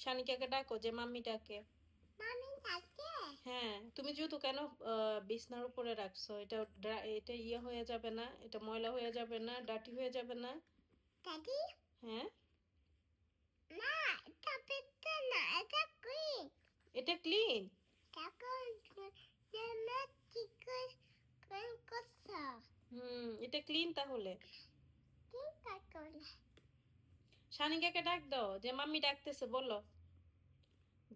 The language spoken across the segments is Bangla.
শানিকাকে ডাকো যে মাম্মি ডাকে। মামি ডাকে? হ্যাঁ, তুমি জুতো কেন বিছনার উপরে রাখছো? এটা এটা ইয়ে হয়ে যাবে না? এটা ময়লা হয়ে যাবে না? ডার্টি হয়ে যাবে না? দাদি? হ্যাঁ, না, এটা পেতে না, এটা ক্লিন। এটা ক্লিন। তখন জানা কি ক্লিন করছো? এটা ক্লিন তাহলে। কি করলে? শানিকাকে ডাক দাও যে মাম্মি ডাকতেছে, বলো।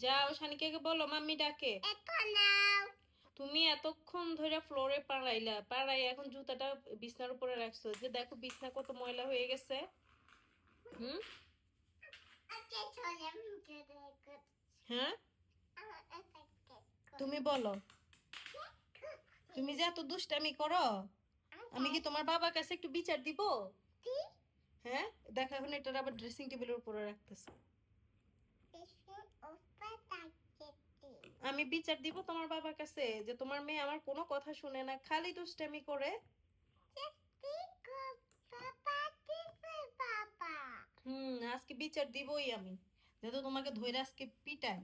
যাও শানিকাকে বলো মাম্মি ডাকে। এখন নাও। তুমি এতক্ষণ ধরে ফ্লোরে পাড়াই এখন জুতাটা বিছনার উপরে রাখছো, যে দেখো বিছনা কত ময়লা হয়ে গেছে। হুম আচ্ছা চলে আমি দেখো। হ্যাঁ, এটা তুমি বলো। তুমি যে এত দুষ্টামি করো, আমি কি তোমার বাবার কাছে একটু বিচার দিব? হ্যাঁ, দেখো এখন এটা আবার ড্রেসিং টেবিলের উপরে রাখতেছে। আমি বিচার দিব তোমার বাবার কাছে যে তোমার মেয়ে আমার কোনো কথা শুনে না, খালি দুষ্টামি করে। আজকে বিচার দিবই আমি, যেহেতু তোমাকে ধরে আজকে পিটাই।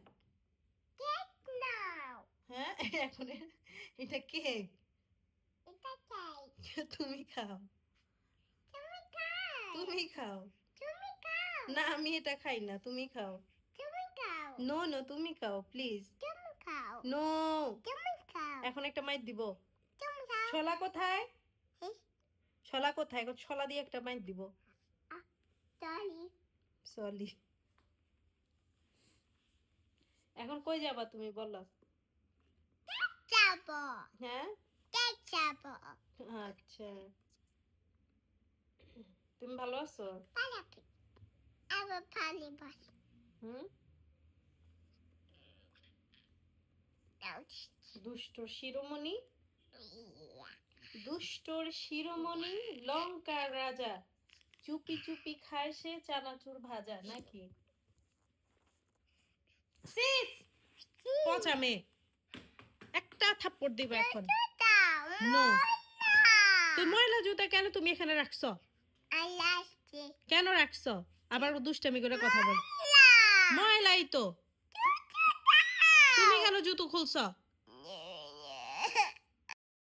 হ্যাঁ, এখন এটা কেক, তুমি খাও। তুমি খাও। না আমি এটা খাই না, তুমি খাও। নো নো, তুমি খাও প্লিজ। নো, এখন একটা মাইর দিব। ছোলা কোথায়? ছোলা কোথায়? এখন ছোলা দিয়ে একটা মাইর দিব। সলি, এখন কই যাবা তুমি বলো। হ্যাঁ, আচ্ছা, তুমি ভালো আছো? হুম, দুষ্টর শিরোমণি, দুষ্টর শিরোমণি, লঙ্কার রাজা, চুপি চুপি খায় সে চানাচুর ভাজা, নাকি? সিস, পচা মেয়ে, একটা থাপ্পড় দিব এখন। নো, তুই ময়লা জুতা কেন তুমি এখানে রাখছো? কেন রাখছো? আবার দুষ্টামি করে কথা বল। ময়লাই তো, তুমি কেন জুতো খুলছো?